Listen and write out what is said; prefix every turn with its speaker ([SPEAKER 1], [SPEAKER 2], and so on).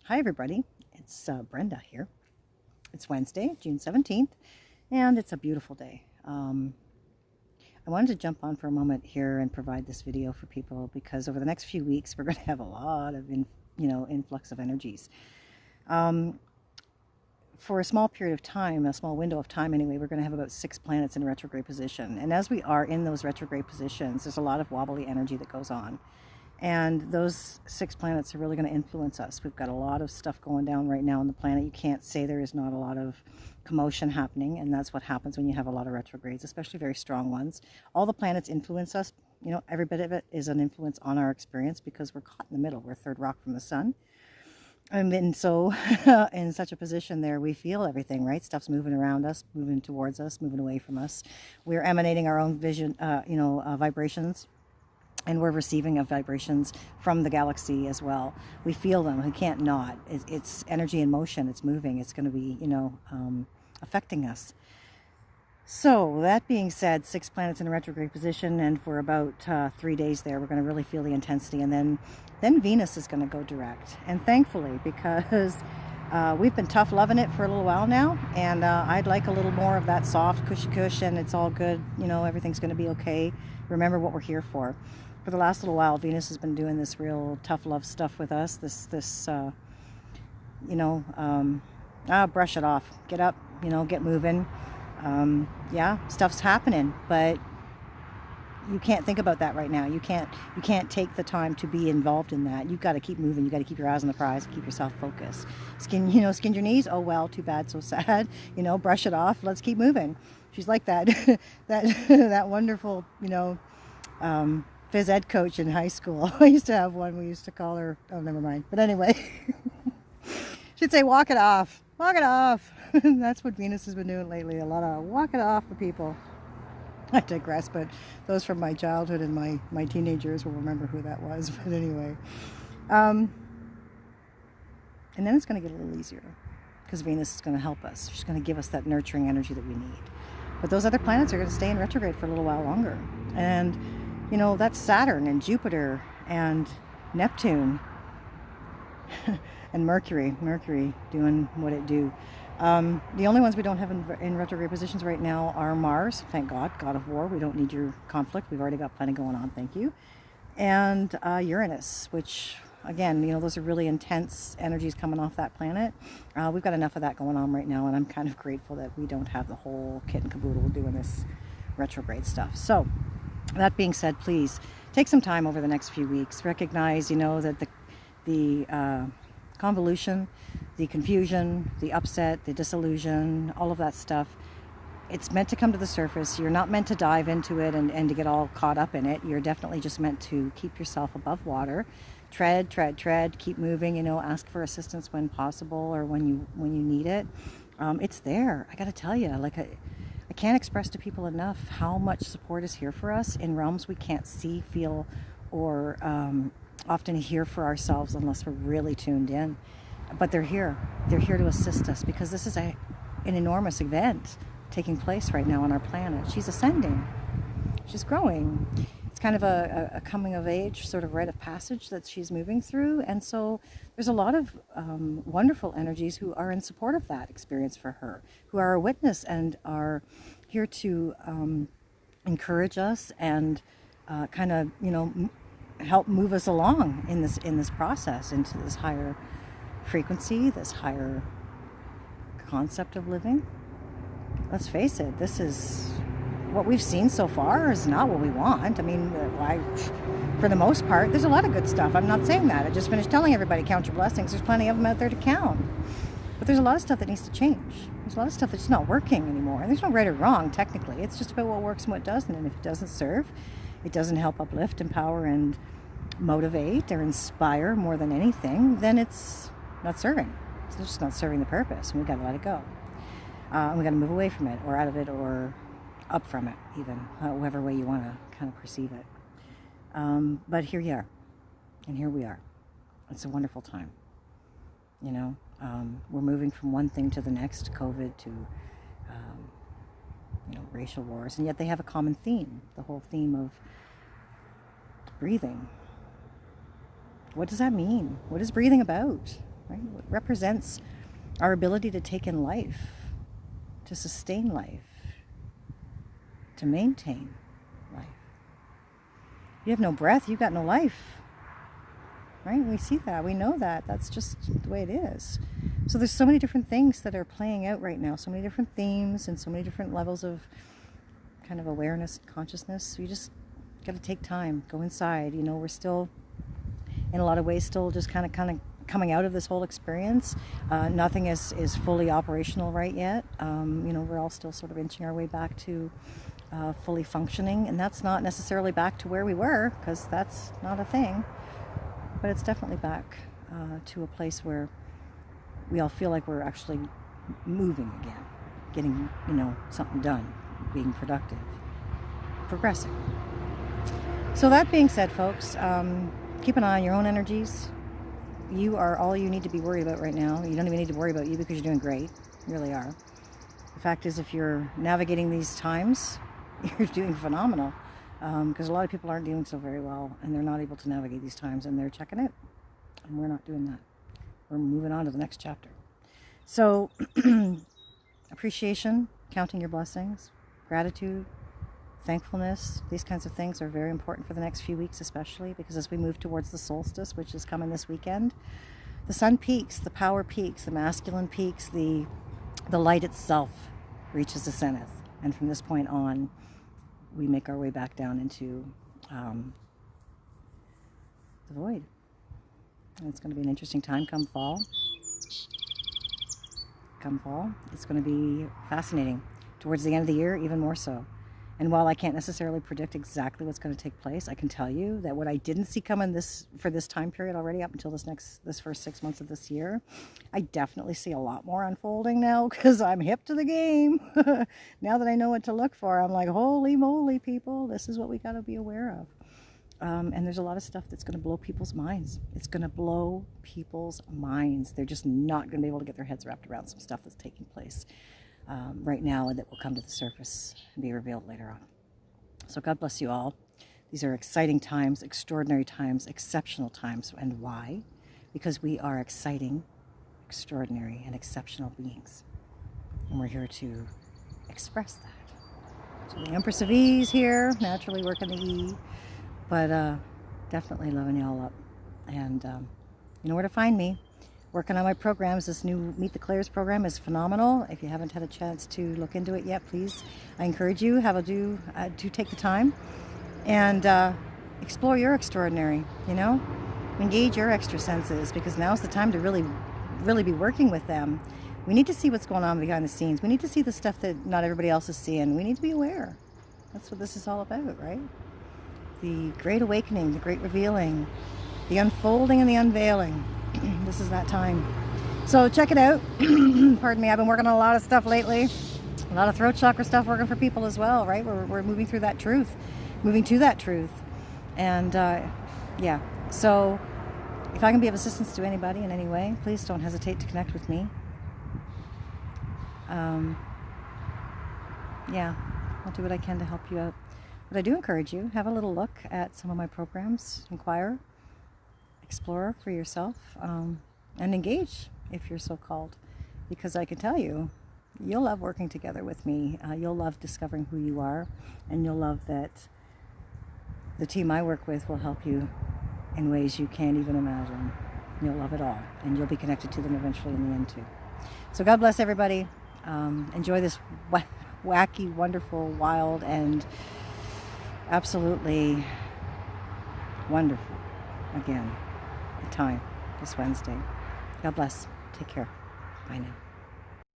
[SPEAKER 1] Hi everybody, it's Brenda here. It's Wednesday, June 17th, and it's a beautiful day. I wanted to jump on for a moment here and provide this video for people because over the next few weeks we're going to have a lot of influx of energies. For a small period of time, a small window of time anyway, we're going to have about 6 planets in retrograde position. And as we are in those retrograde positions, there's a lot of wobbly energy that goes on. And those 6 planets are really going to influence us. We've got a lot of stuff going down right now on the planet. You can't say there is not a lot of commotion happening, and that's what happens when you have a lot of retrogrades, especially very strong ones. All the planets influence us. You know, every bit of it is an influence on our experience because we're caught in the middle. We're third rock from the sun. And so in such a position there, we feel everything, right? Stuff's moving around us, moving towards us, moving away from us. We're emanating our own vision, vibrations. And we're receiving of vibrations from the galaxy as well. We feel them. We can't not. It's energy in motion. It's moving. It's going to be, affecting us. So that being said, 6 planets in a retrograde position, and for about 3 days there, we're going to really feel the intensity. And then Venus is going to go direct. And thankfully, because we've been tough loving it for a little while now, and I'd like a little more of that soft cushy cush, and it's all good. Everything's going to be okay. Remember what we're here for. For the last little while, Venus has been doing this real tough love stuff with us. Brush it off. Get up, get moving. Stuff's happening, but you can't think about that right now. You can't take the time to be involved in that. You've got to keep moving. You got to keep your eyes on the prize. Keep yourself focused. Skinned your knees. Oh well, too bad, so sad. Brush it off. Let's keep moving. She's like that, that wonderful, phys ed coach in high school. I used to have one. We used to call her, oh, never mind. But anyway, she'd say, walk it off. Walk it off. That's what Venus has been doing lately. A lot of walk it off for people. I digress, but those from my childhood and my teenagers will remember who that was. But anyway. And then it's going to get a little easier because Venus is going to help us. She's going to give us that nurturing energy that we need. But those other planets are going to stay in retrograde for a little while longer. And that's Saturn and Jupiter and Neptune and Mercury doing what it do. The only ones we don't have in retrograde positions right now are Mars, thank God, God of War. We don't need your conflict. We've already got plenty going on, thank you. And Uranus, which, again, those are really intense energies coming off that planet. We've got enough of that going on right now, and I'm kind of grateful that we don't have the whole kit and caboodle doing this retrograde stuff. So, that being said, please take some time over the next few weeks. Recognize, that the convolution, the confusion, the upset, the disillusion, all of that stuff, it's meant to come to the surface. You're not meant to dive into it and to get all caught up in it. You're definitely just meant to keep yourself above water. Tread, keep moving, ask for assistance when possible or when you need it. It's there. I got to tell you, I can't express to people enough how much support is here for us in realms we can't see, feel, or often hear for ourselves unless we're really tuned in. But they're here. They're here to assist us because this is an enormous event taking place right now on our planet. She's ascending. She's growing. It's kind of a coming of age sort of rite of passage that she's moving through. And so there's a lot of wonderful energies who are in support of that experience for her, who are a witness and are here to encourage us and help move us along in this process into this higher frequency, this higher concept of living. Let's face it, this is what we've seen so far is not what we want. I mean, for the most part, there's a lot of good stuff. I'm not saying that. I just finished telling everybody, count your blessings. There's plenty of them out there to count. But there's a lot of stuff that needs to change. There's a lot of stuff that's not working anymore. And there's no right or wrong, technically. It's just about what works and what doesn't. And if it doesn't serve, it doesn't help uplift, empower, and motivate or inspire more than anything, then it's not serving. It's just not serving the purpose. And we've got to let it go. And we've got to move away from it or out of it or up from it, even, however way you want to kind of perceive it. But here you are, and here we are. It's a wonderful time. We're moving from one thing to the next, COVID to, racial wars, and yet they have a common theme, the whole theme of breathing. What does that mean? What is breathing about? Right? represents our ability to take in life, to sustain life, to maintain life. You have no breath, you've got no life. Right? We see that. We know that. That's just the way it is. So there's so many different things that are playing out right now. So many different themes and so many different levels of kind of awareness, consciousness. So you just got to take time. Go inside. You know, we're still, in a lot of ways, still just kind of coming out of this whole experience. Nothing is fully operational right yet. You know, we're all still sort of inching our way back to fully functioning. And that's not necessarily back to where we were, because that's not a thing. But it's definitely back to a place where we all feel like we're actually moving again, getting, you know, something done, being productive, progressing. So that being said, folks, keep an eye on your own energies. You are all you need to be worried about right now. You don't even need to worry about you because you're doing great. You really are. The fact is, if you're navigating these times, you're doing phenomenal. Because a lot of people aren't doing so very well, and they're not able to navigate these times, and they're checking out. And we're not doing that. We're moving on to the next chapter. So, appreciation, counting your blessings, gratitude, thankfulness, these kinds of things are very important for the next few weeks, especially because as we move towards the solstice, which is coming this weekend, the sun peaks, the power peaks, the masculine peaks, the light itself reaches the zenith. And from this point on, we make our way back down into the void. And it's going to be an interesting time come fall. It's going to be fascinating. Towards the end of the year, even more so. And while I can't necessarily predict exactly what's going to take place, I can tell you that what I didn't see coming for this time period already up until this first 6 months of this year, I definitely see a lot more unfolding now because I'm hip to the game. Now that I know what to look for, I'm like, holy moly, people, this is what we got to be aware of. And there's a lot of stuff that's going to blow people's minds. It's going to blow people's minds. They're just not going to be able to get their heads wrapped around some stuff that's taking place right now, and that will come to the surface and be revealed later on. So God bless you all. These are exciting times, extraordinary times, exceptional times. And why? Because we are exciting, extraordinary, and exceptional beings. And we're here to express that. So the Empress of E's here, naturally working the E, but definitely loving you all up. And you know where to find me. Working on my programs. This new Meet the Clairs program is phenomenal. If you haven't had a chance to look into it yet, please, I encourage you, do take the time and explore your extraordinary, you know, engage your extra senses, because now's the time to really be working with them. We need to see what's going on behind the scenes. We need to see the stuff that not everybody else is seeing. We need to be aware. That's what this is all about, right? The great awakening, the great revealing, the unfolding and the unveiling. This is that time. So check it out. Pardon me, I've been working on a lot of stuff lately. A lot of throat chakra stuff working for people as well, right? We're moving through that truth. Moving to that truth. And yeah. So if I can be of assistance to anybody in any way, please don't hesitate to connect with me. Yeah, I'll do what I can to help you out. But I do encourage you, have a little look at some of my programs. Inquire. Explore for yourself, and engage if you're so called, because I can tell you, you'll love working together with me. You'll love discovering who you are, and you'll love that the team I work with will help you in ways you can't even imagine. You'll love it all, and you'll be connected to them eventually in the end too. So God bless everybody. Enjoy this wacky, wonderful, wild, and absolutely wonderful, again, time this Wednesday. God bless. Take care. Bye now.